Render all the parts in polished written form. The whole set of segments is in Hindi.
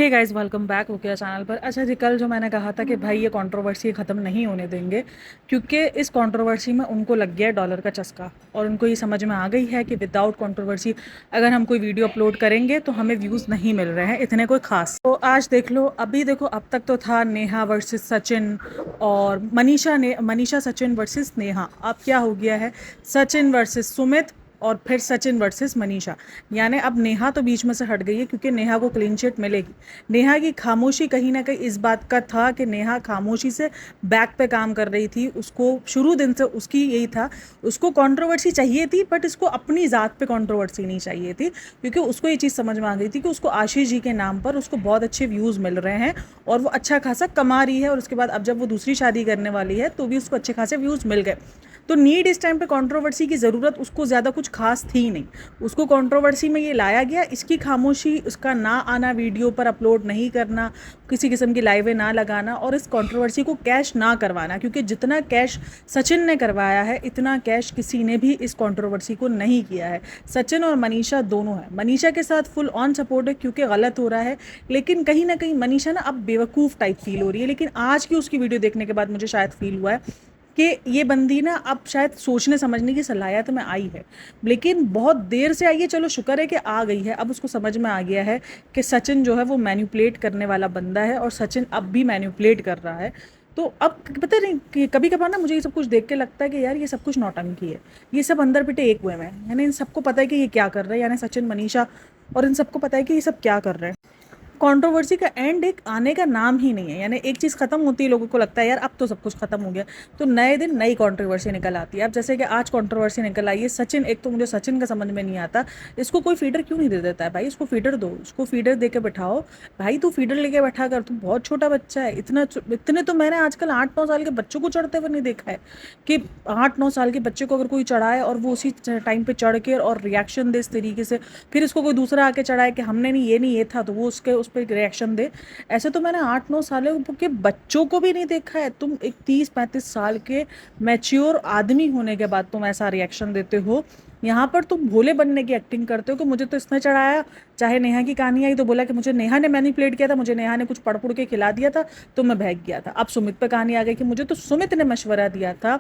हे guys, welcome back okay channel पर। अच्छा जी, कल जो मैंने कहा था कि भाई ये कंट्रोवर्सी ख़त्म नहीं होने देंगे, क्योंकि इस कंट्रोवर्सी में उनको लग गया डॉलर का चस्का और उनको ये समझ में आ गई है कि विदाउट कंट्रोवर्सी अगर हम कोई वीडियो अपलोड करेंगे तो हमें व्यूज़ नहीं मिल रहे हैं इतने कोई ख़ास। तो आज देख लो, अभी देखो, अब तक तो था नेहा वर्सेस सचिन और मनीषा सचिन वर्सेस नेहा। अब क्या हो गया है, सचिन वर्सेस सुमित और फिर सचिन वर्सेस मनीषा। यानी अब नेहा तो बीच में से हट गई है, क्योंकि नेहा को क्लीन चिट मिलेगी। नेहा की खामोशी कहीं ना कहीं इस बात का था कि नेहा खामोशी से बैक पे काम कर रही थी। उसको शुरू दिन से उसकी यही था, उसको कंट्रोवर्सी चाहिए थी, बट इसको अपनी ज़ात पे कंट्रोवर्सी नहीं चाहिए थी, क्योंकि उसको ये चीज़ समझ में आ गई थी कि उसको आशीष जी के नाम पर उसको बहुत अच्छे व्यूज़ मिल रहे हैं और वो अच्छा खासा कमा रही है। और उसके बाद अब जब वो दूसरी शादी करने वाली है तो भी उसको अच्छे खासे व्यूज़ मिल गए। तो नीड इस टाइम पे कंट्रोवर्सी की ज़रूरत उसको ज़्यादा कुछ खास थी नहीं। उसको कंट्रोवर्सी में ये लाया गया, इसकी खामोशी, उसका ना आना, वीडियो पर अपलोड नहीं करना, किसी किस्म की लाइवें ना लगाना और इस कंट्रोवर्सी को कैश ना करवाना, क्योंकि जितना कैश सचिन ने करवाया है इतना कैश किसी ने भी इस कंट्रोवर्सी को नहीं किया है। सचिन और मनीषा दोनों हैं। मनीषा के साथ फुल ऑन सपोर्ट है क्योंकि गलत हो रहा है, लेकिन कहीं ना कहीं मनीषा ना अब बेवकूफ़ टाइप फील हो रही है। लेकिन आज की उसकी वीडियो देखने के बाद मुझे शायद फील हुआ है कि ये बंदी ना अब शायद सोचने समझने की सलाहियत में आई है, लेकिन बहुत देर से आई है। चलो शुक्र है कि आ गई है। अब उसको समझ में आ गया है कि सचिन जो है वो मैनिपुलेट करने वाला बंदा है और सचिन अब भी मैनिपुलेट कर रहा है। तो अब पता नहीं कि कभी कभार ना मुझे ये सब कुछ देख के लगता है कि यार ये सब कुछ नौटंकी है। ये सब अंदर पिटे एक हुए हैं, यानी इन सबको पता है कि ये क्या कर रहे हैं, यानी सचिन, मनीषा, और इन सबको पता है कि ये सब क्या कर रहे हैं। कंट्रोवर्सी का एंड एक आने का नाम ही नहीं है। यानी एक चीज़ खत्म होती है, लोगों को लगता है यार अब तो सब कुछ खत्म हो गया, तो नए दिन नई कंट्रोवर्सी निकल आती है। अब जैसे कि आज कंट्रोवर्सी निकल आई है सचिन। एक तो मुझे सचिन का समझ में नहीं आता, इसको कोई फीडर क्यों नहीं दे देता है भाई। इसको फीडर दो, उसको फीडर दे के बैठाओ। भाई तू फीडर लेके बैठा कर, तू बहुत छोटा बच्चा है। इतने तो मैंने आजकल 8-9 साल के बच्चों को चढ़ते हुए नहीं देखा है कि 8-9 साल के बच्चे को अगर कोई चढ़ाए और वो उसी टाइम पे चढ़ के और रिएक्शन दे इस तरीके से, फिर इसको कोई दूसरा आके चढ़ाए कि हमने नहीं ये था, तो वो उसके उस पर रिएक्शन दे। ऐसे तो मैंने 8-9 सालों के बच्चों को भी नहीं देखा है। तुम एक 30-35 साल के मैच्योर आदमी होने के बाद तुम ऐसा रिएक्शन देते हो। यहाँ पर तुम भोले बनने की एक्टिंग करते हो कि मुझे तो इसने चढ़ाया। चाहे नेहा की कहानी आई तो बोला कि मुझे नेहा ने मैनिपुलेट किया था, मुझे नेहा ने कुछ पढ़ पुढ़ के खिला दिया था तो मैं भाग गया था। अब सुमित पे कहानी आ गई कि मुझे तो सुमित ने मशवरा दिया था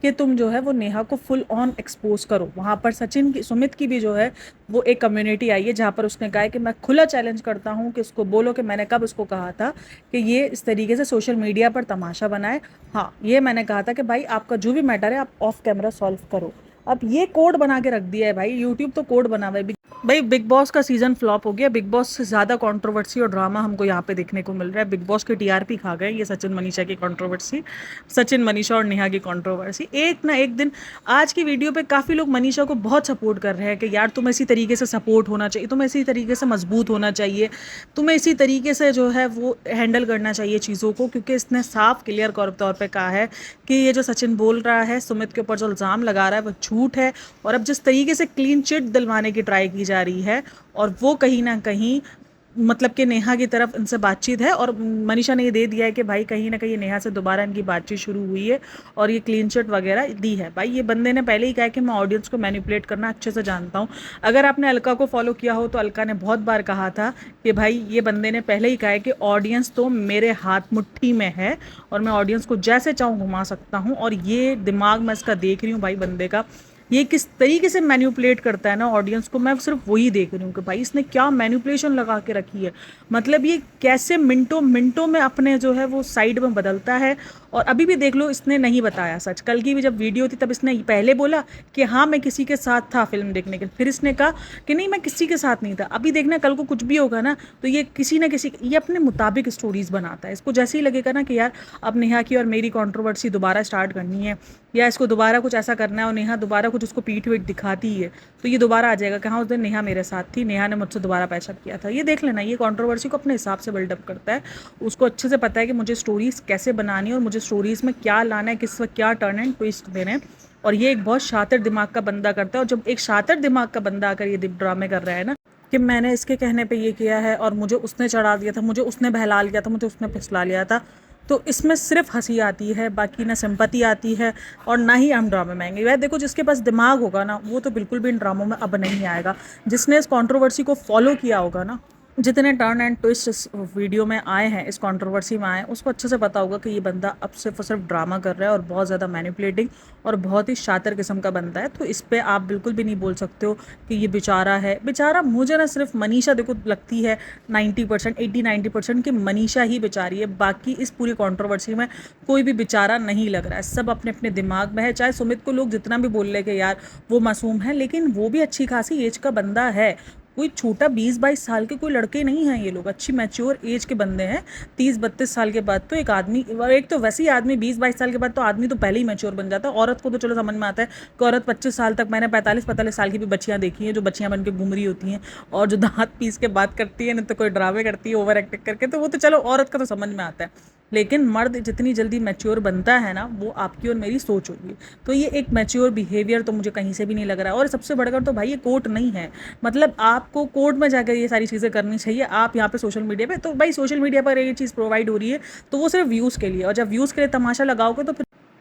कि तुम जो है वो नेहा को फुल ऑन एक्सपोज करो। वहाँ पर सचिन की, सुमित की भी जो है वो एक कम्युनिटी आई है जहाँ पर उसने कहा है कि मैं खुला चैलेंज करता हूँ कि उसको बोलो कि मैंने कब उसको कहा था कि ये इस तरीके से सोशल मीडिया पर तमाशा बनाए। हाँ, ये मैंने कहा था कि भाई आपका जो भी मैटर है आप ऑफ कैमरा सॉल्व करो। अब ये कोड बना के रख दिया है भाई, यूट्यूब तो कोड बना हुआ है। भाई बिग बॉस का सीजन फ्लॉप हो गया। बिग बॉस से ज़्यादा कंट्रोवर्सी और ड्रामा हमको यहाँ पे देखने को मिल रहा है। बिग बॉस के टीआरपी खा गए ये सचिन मनीषा की कंट्रोवर्सी, सचिन मनीषा और नेहा की कंट्रोवर्सी। एक ना एक दिन आज की वीडियो पे काफ़ी लोग मनीषा को बहुत सपोर्ट कर रहे हैं कि यार तुम्हें इसी तरीके से सपोर्ट होना चाहिए, तुम्हें इसी तरीके से मजबूत होना चाहिए, तुम्हें इसी तरीके से जो है वो हैंडल करना चाहिए चीज़ों को, क्योंकि इसने साफ क्लियर तौर पर कहा है कि ये जो सचिन बोल रहा है, सुमित के ऊपर जो इल्ज़ाम लगा रहा है वो झूठ है। और अब जिस तरीके से क्लीन चिट दिलवाने की ट्राई की जा रही है, और वो कहीं ना कहीं मतलब कि नेहा की तरफ इनसे बातचीत है, और मनीषा ने ये दे दिया है कि भाई कहीं ना कहीं नेहा से दोबारा इनकी बातचीत शुरू हुई है और ये क्लीन चिट वगैरह दी है। भाई ये बंदे ने पहले ही कहा कि मैं ऑडियंस को मैनिपुलेट करना अच्छे से जानता हूँ। अगर आपने अलका को फॉलो किया हो तो अलका ने बहुत बार कहा था कि भाई ये बंदे ने पहले ही कहा है कि ऑडियंस तो मेरे हाथ मुट्ठी में है और मैं ऑडियंस को जैसे चाहूँ घुमा सकता हूँ। और ये दिमाग मैं इसका देख रही हूँ भाई बंदे का, ये किस तरीके से मैनिपुलेट करता है ना ऑडियंस को, मैं सिर्फ वही देख रही हूँ कि भाई इसने क्या मैनिपुलेशन लगा के रखी है। मतलब ये कैसे मिनटों मिनटों में अपने जो है वो साइड में बदलता है। और अभी भी देख लो, इसने नहीं बताया सच। कल की भी जब वीडियो थी तब इसने पहले बोला कि हाँ मैं किसी के साथ था फिल्म देखने के, फिर इसने कहा कि नहीं मैं किसी के साथ नहीं था। अभी देखना कल को कुछ भी होगा ना तो ये किसी ना किसी, ये अपने मुताबिक स्टोरीज बनाता है। इसको जैसे ही लगेगा ना कि यार अब नेहा की और मेरी कंट्रोवर्सी दोबारा स्टार्ट करनी है, या इसको दोबारा कुछ ऐसा करना है और नेहा दोबारा कुछ उसको पीठ वीठ दिखाती है, तो ये दोबारा आ जाएगा कि हाँ उस दिन नेहा मेरे साथ थी, नेहा ने मुझसे दोबारा पैचअप किया था। ये देख लेना, ये कंट्रोवर्सी को अपने हिसाब से बिल्डअप करता है। उसको अच्छे से पता है कि मुझे स्टोरीज कैसे बनानी है और मुझे स्टोरीज में क्या लाना है, किस वक्त क्या टर्न एंड ट्विस्ट देने हैं। और ये एक बहुत शातिर दिमाग का बंदा करता है। और जब एक शातिर दिमाग का बंदा आकर ये ड्रामे कर रहा है ना कि मैंने इसके कहने पे ये किया है और मुझे उसने चढ़ा दिया था, मुझे उसने बहला लिया था, मुझे उसने फिसला लिया था, तो इसमें सिर्फ हंसी आती है, बाकी ना सिंपैथी आती है और ना ही हम ड्रामे में आएंगे। वह देखो, जिसके पास दिमाग होगा ना वो तो बिल्कुल भी इन ड्रामों में अब नहीं आएगा। जिसने इस कंट्रोवर्सी को फॉलो किया होगा ना जितने टर्न एंड ट्विस्ट इस वीडियो में आए हैं, इस कंट्रोवर्सी में आए हैं, उसको अच्छे से पता होगा कि ये बंदा अब सिर्फ और सिर्फ ड्रामा कर रहा है और बहुत ज़्यादा मैनिपुलेटिंग और बहुत ही शातिर किस्म का बंदा है। तो इस पे आप बिल्कुल भी नहीं बोल सकते हो कि ये बेचारा है। बेचारा मुझे ना सिर्फ मनीषा देखो लगती है 90%, 80-90% कि मनीषा ही बेचारी है। बाकी इस पूरी कंट्रोवर्सी में कोई भी बेचारा नहीं लग रहा है। सब अपने अपने दिमाग में है। चाहे सुमित को लोग जितना भी बोल रहे कि यार वो मासूम है, लेकिन वो भी अच्छी खासी एज का बंदा है। कोई छोटा 20-22 साल के कोई लड़के नहीं हैं ये लोग, अच्छी मैच्योर एज के बंदे हैं। 30-32 साल के बाद तो एक आदमी, एक तो वैसे ही आदमी 20-22 साल के बाद तो आदमी तो पहले ही मैच्योर बन जाता है। औरत को तो चलो समझ में आता है कि औरत 25 साल तक, मैंने 45-45 साल की भी बच्चियाँ देखी हैं जो बच्चियाँ बन के घूम रही होती हैं और जो दांत पीस के बात करती है, नहीं तो कोई ड्रामे करती है ओवर एक्टिंग करके, तो वो तो चलो औरत का तो समझ में आता है। लेकिन मर्द जितनी जल्दी मैच्योर बनता है ना, वो आपकी और मेरी सोच होगी। तो ये एक मैच्योर बिहेवियर तो मुझे कहीं से भी नहीं लग रहा है। और सबसे बढ़कर तो भाई ये कोर्ट नहीं है, मतलब आपको कोर्ट में जाकर ये सारी चीज़ें करनी चाहिए। आप यहाँ पे सोशल मीडिया पे, तो भाई सोशल मीडिया पर ये चीज़ प्रोवाइड हो रही है तो वो सिर्फ व्यूज़ के लिए, और जब व्यूज़ के लिए तमाशा लगाओगे तो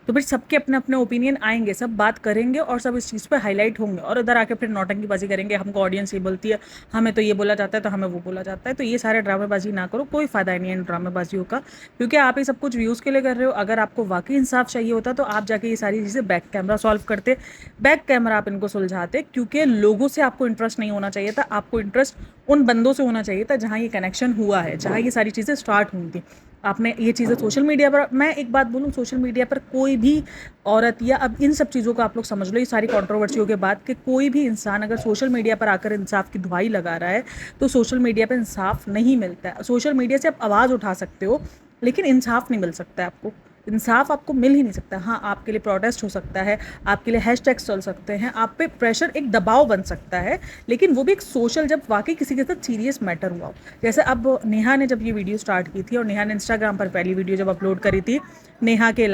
फिर सबके अपने अपने ओपिनियन आएंगे, सब बात करेंगे और सब इस चीज़ पे हाईलाइट होंगे, और उधर आके फिर नौटंकीबाजी करेंगे। हमको ऑडियंस ये बोलती है, हमें तो ये बोला जाता है, तो हमें वो बोला जाता है। तो ये सारे ड्रामेबाजी ना करो, कोई फ़ायदा नहीं है इन ड्रामेबाजियों का, क्योंकि आप ये सब कुछ व्यूज़ के लिए कर रहे हो। अगर आपको वाकई इंसाफ चाहिए होता तो आप जाके ये सारी चीज़ें बैक कैमरा सॉल्व करते, बैक कैमरा आप इनको सुलझाते। क्योंकि लोगों से आपको इंटरेस्ट नहीं होना चाहिए था, आपको इंटरेस्ट उन बंदों से होना चाहिए था जहाँ ये कनेक्शन हुआ है, जहाँ ये सारी चीज़ें स्टार्ट हुई थी। आपने ये चीज़ें सोशल मीडिया पर, मैं एक बात बोलूँ, सोशल मीडिया पर कोई भी औरत, या अब इन सब चीज़ों को आप लोग समझ लो, ये सारी कंट्रोवर्सियों के बाद, कि कोई भी इंसान अगर सोशल मीडिया पर आकर इंसाफ की दुहाई लगा रहा है तो सोशल मीडिया पर इंसाफ नहीं मिलता है। सोशल मीडिया से आप आवाज़ उठा सकते हो, लेकिन इंसाफ नहीं मिल सकता है आपको। इंसाफ आपको मिल ही नहीं सकता। हाँ, आपके लिए प्रोटेस्ट हो सकता है, आपके लिए हैशटैग्स चल सकते हैं, आप पे प्रेशर, एक दबाव बन सकता है, लेकिन वो भी एक सोशल, जब वाकई किसी के साथ सीरियस मैटर हुआ हो। जैसे अब नेहा ने जब ये वीडियो स्टार्ट की थी, और नेहा ने इंस्टाग्राम पर पहली वीडियो जब अपलोड करी थी, नेहा के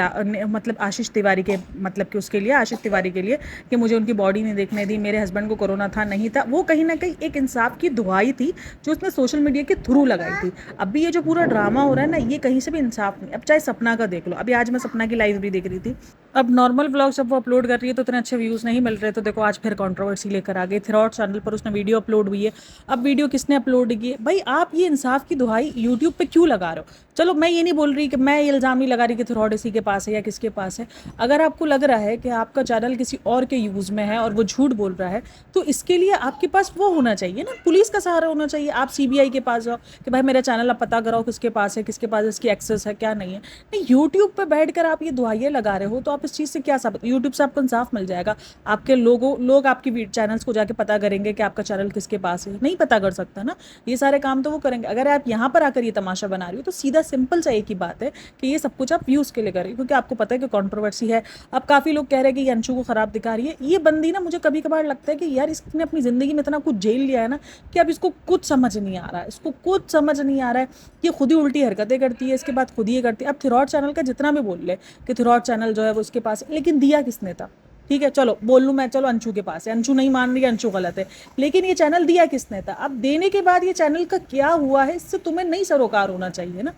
मतलब आशीष तिवारी के, मतलब कि उसके लिए, आशीष तिवारी के लिए, कि मुझे उनकी बॉडी नहीं देखने दी, मेरे हस्बैंड को कोरोना था, नहीं था, वो कहीं ना कहीं एक इंसाफ की दुहाई थी जो उसने सोशल मीडिया के थ्रू लगाई थी। अभी ये जो पूरा ड्रामा हो रहा है ना, ये कहीं से भी इंसाफ नहीं। अब चाहे सपना का देख लो, अभी आज मैं सपना की लाइव भी देख रही थी, अब नॉर्मल व्लॉग जब वो अपलोड कर रही है तो इतने अच्छे व्यूज़ नहीं मिल रहे, तो देखो आज फिर कंट्रोवर्सी लेकर आ गई। थ्रॉट चैनल पर उसने वीडियो अपलोड हुई है। अब वीडियो किसने अपलोड की है भाई? आप ये इंसाफ की दुहाई यूट्यूब पे क्यों लगा रहे हो? चलो मैं ये नहीं बोल रही कि मैं ये इल्ज़ाम नहीं लगा रही कि थ्रॉट इसी के पास है या किसके पास है। अगर आपको लग रहा है कि आपका चैनल किसी और के यूज़ में है और वो झूठ बोल रहा है, तो इसके लिए आपके पास वो होना चाहिए ना, पुलिस का सहारा होना चाहिए। आप सीबीआई के पास जाओ कि भाई मेरा चैनल आप पता कराओ किसके पास है, किसके पास इसकी एक्सेस है, क्या नहीं है। नहीं, यूट्यूब पर बैठ कर आप ये दुहाइयाँ लगा रहे हो, तो आप इस चीज़ से क्या साबित? यूट्यूब से आपको इंसाफ मिल जाएगा? आपके लोग आपकी चैनल्स को जाके पता करेंगे कि आपका चैनल किसके पास है? नहीं पता कर सकता ना। ये सारे काम तो वो करेंगे। अगर आप यहाँ पर आकर ये तमाशा बना रही हो, तो सीधा सिंपल सा एक ही बात है कि ये सब कुछ आप व्यूज़ के लिए कर रही हो, क्योंकि आपको पता है कि कंट्रोवर्सी है। अब काफ़ी लोग कह रहे हैं कि ये अंशु को ख़राब दिखा रही है। ये बंदी ना, मुझे कभी कभार लगता है कि यार इसने अपनी ज़िंदगी में इतना कुछ झेल लिया है ना, कि अब इसको कुछ समझ नहीं आ रहा है, इसको कुछ समझ नहीं आ रहा है। ये खुद ही उल्टी हरकतें करती है, इसके बाद खुद ही ये करती है। अब थ्रॉट चैनल का जितना भी बोल ले कि थ्रॉट चैनल जो है वो उसके पास है, लेकिन दिया किसने था? ठीक है, चलो बोल लूँ मैं, चलो अंशु के पास है, अंशु नहीं मान रही है, अंशु गलत है, लेकिन ये चैनल दिया किसने था? अब देने के बाद ये चैनल का क्या हुआ है, इससे तुम्हें नहीं सरोकार होना चाहिए ना।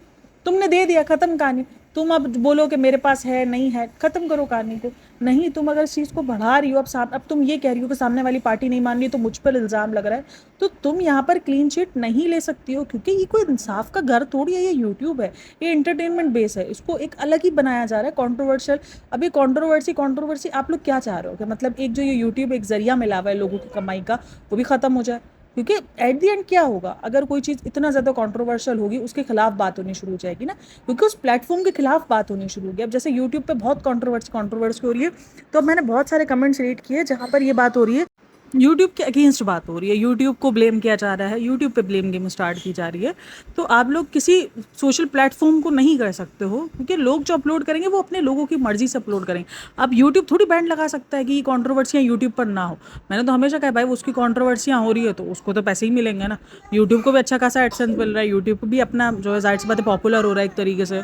तुमने दे दिया, खत्म कहानी। तुम अब बोलो कि मेरे पास है, नहीं है, खत्म करो कहानी को। नहीं, तुम अगर इस चीज़ को बढ़ा रही हो, अब तुम ये कह रही हो कि सामने वाली पार्टी नहीं मान रही, तो मुझ पर इल्ज़ाम लग रहा है, तो तुम यहाँ पर क्लीन चिट नहीं ले सकती हो, क्योंकि ये कोई इंसाफ का घर थोड़ी है, ये यूट्यूब है, ये इंटरटेनमेंट बेस है, इसको एक अलग ही बनाया जा रहा है कॉन्ट्रोवर्शियल। अभी कॉन्ट्रोवर्सी आप लोग क्या चाह रहे हो कि मतलब एक जो ये यूट्यूब एक जरिया मिला हुआ है लोगों की कमाई का, वो भी ख़त्म हो जाए? क्योंकि एट द एंड क्या होगा, अगर कोई चीज़ इतना ज़्यादा कंट्रोवर्शियल होगी, उसके खिलाफ बात होनी शुरू हो जाएगी ना, क्योंकि उस प्लेटफॉर्म के खिलाफ बात होनी शुरू होगी। अब जैसे यूट्यूब पे बहुत कंट्रोवर्सी हो रही है, तो अब मैंने बहुत सारे कमेंट्स रीड किए जहाँ पर ये बात हो रही है, यूट्यूब के अगेंस्ट बात हो रही है, यूट्यूब को ब्लेम किया जा रहा है, यूट्यूब पे ब्लेम गेम स्टार्ट की जा रही है। तो आप लोग किसी सोशल प्लेटफॉर्म को नहीं कर सकते हो, क्योंकि लोग जो अपलोड करेंगे वो अपने लोगों की मर्जी से अपलोड करेंगे। अब यूट्यूब थोड़ी बैंड लगा सकता है कि ये कॉन्ट्रोवर्सियाँ यूट्यूब पर ना हो। मैंने तो हमेशा कहा भाई उसकी कॉन्ट्रोवर्सियाँ हो रही है तो उसको तो पैसे ही मिलेंगे ना। यूट्यूब को भी अच्छा खासा एडसेंस मिल रहा है, यूट्यूब भी अपना जो है जाहिर सी बात है पॉपुलर हो रहा है एक तरीके से।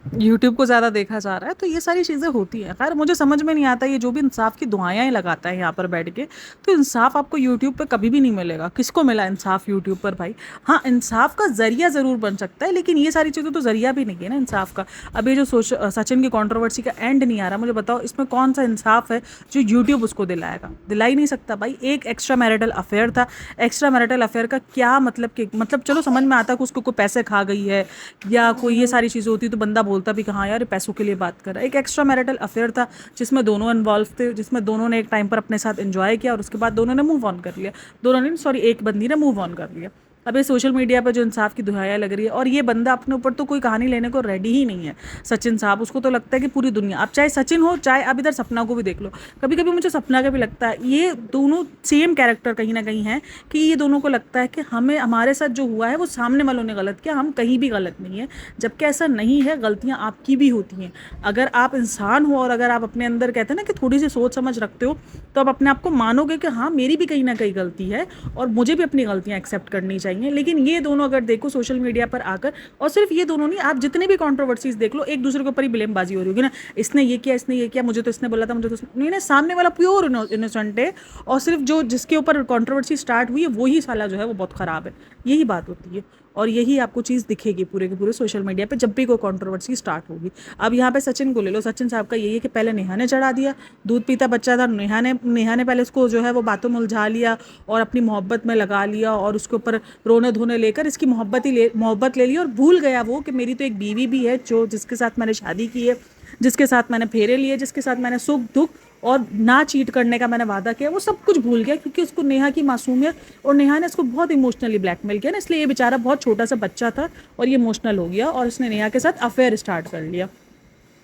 यूट्यूब को ज़्यादा देखा जा रहा है, तो ये सारी चीज़ें होती हैं। खैर मुझे समझ में नहीं आता, ये जो भी इंसाफ की दुआएं लगाता है यहाँ पर बैठ के, तो इंसाफ आपको यूट्यूब पे कभी भी नहीं मिलेगा। किसको मिला इंसाफ यूट्यूब पर भाई? हाँ, इंसाफ का जरिया ज़रूर बन सकता है, लेकिन ये सारी चीज़ें तो जरिया भी नहीं है ना इंसाफ का। अब ये जो सचिन की कंट्रोवर्सी का एंड नहीं आ रहा, मुझे बताओ इसमें कौन सा इंसाफ है जो यूट्यूब उसको दिलाएगा? दिला ही नहीं सकता भाई। एक एक्स्ट्रा मैरिटल अफेयर था, एक्स्ट्रा मैरिटल अफेयर का क्या मतलब? कि मतलब चलो समझ में आता है कि उसको कोई पैसे खा गई है या कोई ये सारी चीज़ें होती तो बंदा बोलता भी कि हाँ यार ये पैसों के लिए बात कर रहा है। एक एक्स्ट्रा मैरिटल अफेयर था जिसमें दोनों इन्वॉल्व थे, जिसमें दोनों ने एक टाइम पर अपने साथ एंजॉय किया और उसके बाद दोनों ने मूव ऑन कर लिया। दोनों ने, सॉरी, एक बंदी ने मूव ऑन कर लिया। अब ये सोशल मीडिया पे जो इंसाफ की दुहाइयाँ लग रही है, और ये बंदा अपने ऊपर तो कोई कहानी लेने को रेडी ही नहीं है सचिन साहब। उसको तो लगता है कि पूरी दुनिया, अब चाहे सचिन हो चाहे अब इधर सपना को भी देख लो, कभी कभी मुझे सपना का भी लगता है ये दोनों सेम कैरेक्टर कहीं ना कहीं है, कि ये दोनों को लगता है कि हमें हमारे साथ जो हुआ है वो सामने वालों ने गलत किया, हम कहीं भी गलत नहीं है। जबकि ऐसा नहीं है, गलतियाँ आपकी भी होती हैं। अगर आप इंसान हो और अगर आप अपने अंदर कहते हैं ना कि थोड़ी सी सोच समझ रखते हो, तो आप अपने आप को मानोगे कि हाँ मेरी भी कहीं ना कहीं गलती है और मुझे भी अपनी गलतियाँ एक्सेप्ट करनी चाहिए। लेकिन ये दोनों अगर देखो सोशल मीडिया पर आकर, और सिर्फ ये दोनों नहीं, आप जितने भी कंट्रोवर्सीज देख लो, एक दूसरे के ऊपर ही ब्लेमबाजी हो रही होगी ना, इसने ये किया, इसने ये किया, मुझे तो इसने बोला था, मुझे तो नहीं ना, सामने वाला प्योर इनोसेंट है और सिर्फ जो जिसके ऊपर कंट्रोवर्सी स्टार्ट हुई है वही साला जो है वो बहुत ख़राब है। यही बात होती है और यही आपको चीज़ दिखेगी पूरे के पूरे सोशल मीडिया पे जब भी कोई कंट्रोवर्सी स्टार्ट होगी। अब यहाँ पे सचिन को ले लो, सचिन साहब का यही है कि पहले नेहा ने चढ़ा दिया, दूध पीता बच्चा था, नेहा ने पहले उसको जो है वो बातों में उलझा लिया और अपनी मोहब्बत में लगा लिया और उसके ऊपर रोने धोने लेकर इसकी मोहब्बत ले ली और भूल गया वो कि मेरी तो एक बीवी भी है जो जिसके साथ मैंने शादी की है, जिसके साथ मैंने फेरे लिए, जिसके साथ मैंने सुख दुख और ना चीट करने का मैंने वादा किया। वो सब कुछ भूल गया क्योंकि उसको नेहा की मासूमियत और नेहा ने इसको बहुत इमोशनली ब्लैकमेल किया ना, इसलिए ये बेचारा बहुत छोटा सा बच्चा था और ये इमोशनल हो गया और इसने नेहा के साथ अफेयर स्टार्ट कर लिया।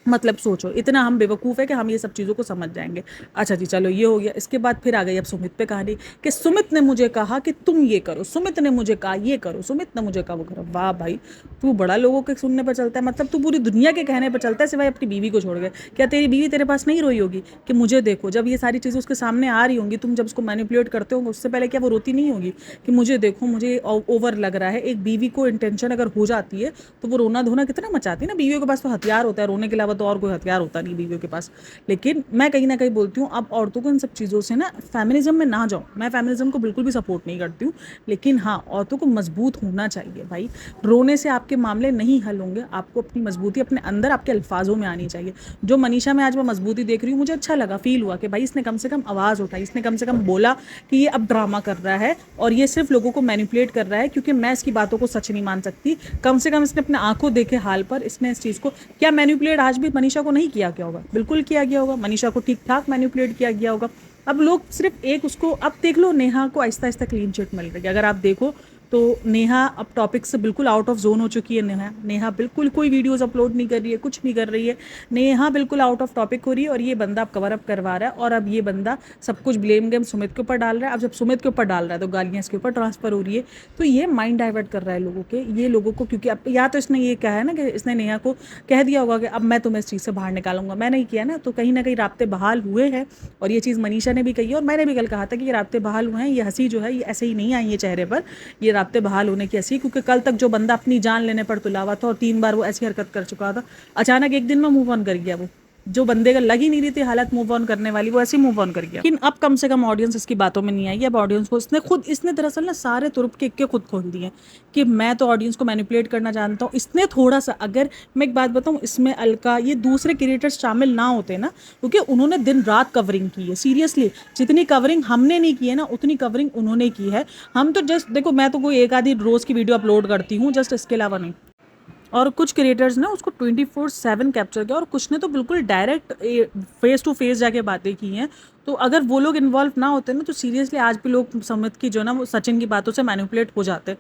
मतलब सोचो, इतना हम बेवकूफ़ है कि हम ये सब चीज़ों को समझ जाएंगे। अच्छा जी, चलो ये हो गया। इसके बाद फिर आ गई अब सुमित पे कहानी कि सुमित ने मुझे कहा कि तुम ये करो, सुमित ने मुझे कहा ये करो, सुमित ने मुझे कहा वो करो। वाह भाई, तू बड़ा लोगों के सुनने पर चलता है, मतलब तू पूरी दुनिया के कहने पर चलता है सिवाय अपनी बीवी को छोड़ गए। क्या तेरी बीवी तेरे पास नहीं रोई होगी कि मुझे देखो? जब ये सारी चीज़ें उसके सामने आ रही होंगी, तुम जब उसको मैनिपुलेट करते होंगे, उससे पहले क्या वो रोती नहीं होगी कि मुझे देखो, मुझे ओवर लग रहा है? एक बीवी को इंटेंशन अगर हो जाती है तो वो रोना धोना कितना मचाती है ना। बीवियों के पास तो हथियार होता है, रोने के अलावा तो और कोई हथियार होता नहीं बीवियों के पास। लेकिन मैं कहीं ना कहीं बोलती हूँ अब औरतों को इन सब चीज़ों से ना फेमिनिज्म में ना जाओ। मैं फेमिनिज्म को बिल्कुल भी सपोर्ट नहीं करती हूँ, लेकिन हाँ औरतों को मजबूत होना चाहिए भाई। रोने से आपके मामले नहीं हल होंगे, आपको अपनी मजबूती अपने अंदर आपके अल्फाजों में आनी चाहिए। जो मनीषा में आज मैं मजबूती देख रही हूँ, मुझे अच्छा लगा, फील हुआ कि भाई इसने कम से कम आवाज़ उठाई, इसने कम से कम बोला कि ये अब ड्रामा कर रहा है और ये सिर्फ लोगों को मैनिपुलेट कर रहा है क्योंकि मैं इसकी बातों को सच नहीं मान सकती। कम से कम इसने अपने आंखों देखे हाल पर इसने इस चीज़ को, क्या मैनिपुलेट आज भी मनीषा को नहीं किया गया होगा? बिल्कुल किया गया होगा, मनीषा को ठीक ठाक मैनिपुलेट किया गया होगा। अब लोग सिर्फ एक उसको, अब देख लो नेहा को आहिस्ता आहिस्ता क्लीन चिट मिल रही है। अगर आप देखो तो नेहा अब टॉपिक से बिल्कुल आउट ऑफ जोन हो चुकी है। नेहा बिल्कुल कोई वीडियोस अपलोड नहीं कर रही है, कुछ नहीं कर रही है। नेहा बिल्कुल आउट ऑफ टॉपिक हो रही है और ये बंदा अब कवर अप करवा रहा है और अब ये बंदा सब कुछ ब्लेम गेम सुमित के ऊपर डाल रहा है। अब जब सुमित के ऊपर डाल रहा है तो गालियाँ इसके ऊपर ट्रांसफर हो रही है। तो ये माइंड डाइवर्ट कर रहा है लोगों के, ये लोगों को, क्योंकि अब या तो इसने ये कहा है ना कि इसने नेहा को कह दिया होगा कि अब मैं तुम्हें इस चीज़ से बाहर निकालूंगा, मैं नहीं किया ना, तो कहीं ना कहीं राब्ते बहाल हुए हैं। और ये चीज़ मनीषा ने भी कही है और मैंने भी कल कहा था कि ये राब्ते बहाल हुए हैं। ये हंसी जो है ये ऐसे ही नहीं आई है चेहरे पर, ये राब्ते बहाल होने की हंसी, क्योंकि कल तक जो बंदा अपनी जान लेने पर तुला हुआ था और 3 बार वो ऐसी हरकत कर चुका था, अचानक एक दिन में मूव ऑन कर गया। वो जो बंदे का लग ही नहीं रही थी हालत मूव ऑन करने वाली, वो ऐसे ही मूव ऑन कर गया। लेकिन अब कम से कम ऑडियंस इसकी बातों में नहीं आई। अब ऑडियंस को इसने दरअसल ना सारे तुरुप के इक्के खुद खोल दिए कि मैं तो ऑडियंस को मैनिपुलेट करना जानता हूँ। इसने थोड़ा सा, अगर मैं एक बात बताऊँ, इसमें अलका ये दूसरे क्रिएटर्स शामिल ना होते ना, क्योंकि उन्होंने दिन रात कवरिंग की है। सीरियसली जितनी कवरिंग हमने नहीं की है ना उतनी कवरिंग उन्होंने की है। हम तो जस्ट देखो, मैं तो कोई एक आधी रोज़ की वीडियो अपलोड करती हूँ जस्ट, इसके अलावा नहीं। और कुछ क्रिएटर्स ने उसको 24/7 कैप्चर किया और कुछ ने तो बिल्कुल डायरेक्ट फेस टू फेस जाके बातें की हैं। तो अगर वो लोग इन्वॉल्व ना होते ना तो सीरियसली आज भी लोग समित की जो ना वो सचिन की बातों से मैनिपुलेट हो जाते।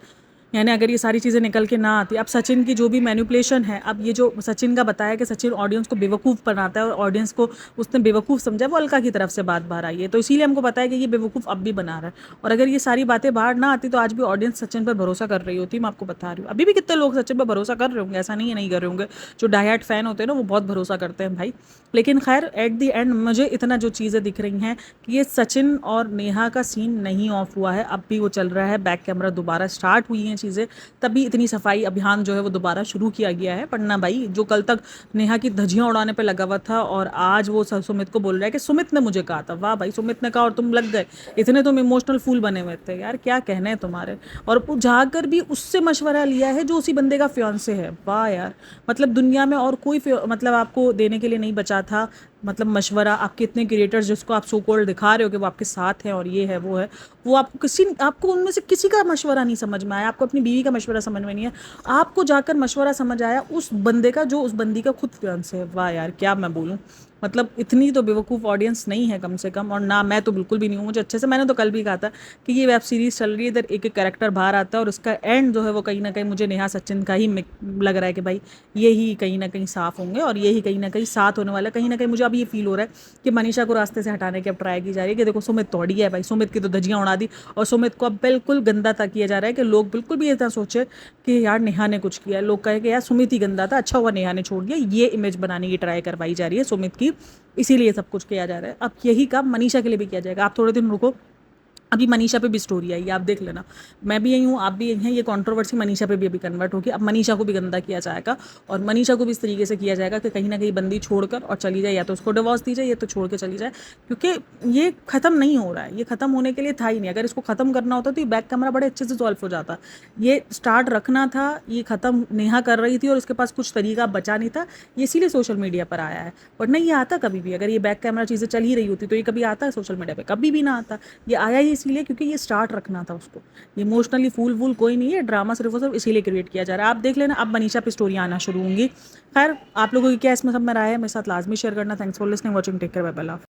यानी अगर ये सारी चीज़ें निकल के ना आती। अब सचिन की जो भी मैनिपुलेशन है, अब ये जो सचिन का बताया कि सचिन ऑडियंस को बेवकूफ़ बनाता है और ऑडियंस को उसने बेवकूफ़ समझा, वो अलका की तरफ से बात बाहर आई है, तो इसीलिए हमको पता है कि ये बेवकूफ़ अब भी बना रहा है। और अगर ये सारी बातें बाहर ना आती तो आज भी ऑडियंस सचिन पर भरोसा कर रही होती। मैं आपको बता रही हूँ, अभी भी कितने लोग सचिन पर भरोसा कर रहे होंगे, ऐसा नहीं है नहीं कर रहे होंगे। जो डाई-हार्ड फैन होते हैं ना वो बहुत भरोसा करते हैं भाई। लेकिन खैर एट दी एंड मुझे इतना जो चीज़ें दिख रही हैं कि ये सचिन और नेहा का सीन नहीं ऑफ हुआ है, अब भी वो चल रहा है। बैक कैमरा दोबारा स्टार्ट हुई हैं चीज़ें, तभी इतनी सफाई अभियान जो है वो दोबारा शुरू किया गया है। वरना भाई जो कल तक नेहा की धज्जियां उड़ाने पे लगा हुआ था और आज वो सुमित को बोल रहा है कि सुमित ने मुझे कहा था। वाह भाई, सुमित ने कहा और तुम लग गए, इतने तुम इमोशनल फूल बने हुए थे यार, क्या कहने हैं तुम्हारे। और वो जाकर भी उससे मशवरा लिया है जो उसी बंदे का फियांसे है। वाह यार, मतलब दुनिया में और कोई मतलब आपको देने के लिए नहीं बचा था, मतलब मशवरा। आपके इतने क्रिएटर्स जिसको आप सो कॉल्ड दिखा रहे हो कि वो आपके साथ हैं और ये है वो है, वो आपको उनमें से किसी का मशवरा नहीं समझ में आया। आपको अपनी बीवी का मशवरा समझ में नहीं है, आपको जाकर मशवरा समझ आया उस बंदे का जो उस बंदी का खुद फियांसे है। वाह यार, क्या मैं बोलूँ, मतलब इतनी तो बेवकूफ़ ऑडियंस नहीं है कम से कम, और ना मैं तो बिल्कुल भी नहीं हूँ। मुझे अच्छे से, मैंने तो कल भी कहा था कि ये वेब सीरीज़ चल रही है, इधर एक एक कैरेक्टर बाहर आता है और उसका एंड जो है वो कहीं ना कहीं मुझे नेहा सचिन का ही लग रहा है कि भाई ये ही कहीं ना कहीं साफ होंगे और ये ही कहीं ना कहीं साथ होने वाला है। कहीं ना कहीं मुझे अब ये फील हो रहा है कि मनीषा को रास्ते से हटाने की अब ट्राई की जा रही है कि देखो सुमित तोड़ी है भाई, सुमित की तो धज्जियां उड़ा दी और सुमित को अब बिल्कुल गंदा तक किया जा रहा है कि लोग बिल्कुल भी इतना सोचे कि यार नेहा ने कुछ किया। लोग कहे कि यार सुमित ही गंदा था, अच्छा हुआ नेहा ने छोड़ दिया, ये इमेज बनाने की ट्राई करवाई जा रही है सुमित की, इसीलिए सब कुछ किया जा रहा है। अब यही काम मनीषा के लिए भी किया जाएगा। आप थोड़े दिन रुको, अभी मनीषा पे भी स्टोरी आई है, आप देख लेना। मैं भी यही हूँ, आप भी यही हैं, ये कंट्रोवर्सी मनीषा पे भी अभी कन्वर्ट होगी। अब मनीषा को भी गंदा किया जाएगा और मनीषा को भी इस तरीके से किया जाएगा कि कहीं ना कहीं बंदी छोड़कर और चली जाए, या तो उसको डिवोर्स दी जाए या तो छोड़ के चली जाए, क्योंकि ये खत्म नहीं हो रहा है। ये खत्म होने के लिए था ही नहीं। अगर इसको खत्म करना होता तो ये बैक कैमरा बड़े अच्छे से सॉल्व हो जाता। ये स्टार्ट रखना था, ये खत्म नेहा कर रही थी और इसके पास कुछ तरीका बचा नहीं था, ये इसीलिए सोशल मीडिया पर आया है। वरना ये आता कभी भी, अगर ये बैक कैमरा चीज़ें चल ही रही होती तो ये कभी आता है सोशल मीडिया पे? कभी भी ना आता। ये आया ही इसीलिए क्योंकि ये स्टार्ट रखना था उसको। इमोशनली फूल वूल कोई नहीं है, ड्रामा सिर्फ और सिर्फ इसीलिए क्रिएट किया जा रहा है। आप देख लेना, अब मनीषा पे स्टोरी आना शुरू होंगी। खैर, आप लोगों की क्या इसमें सब में राय है, मेरे साथ लाजमी शेयर करना। Thanks for listening, watching, take care, bye bye.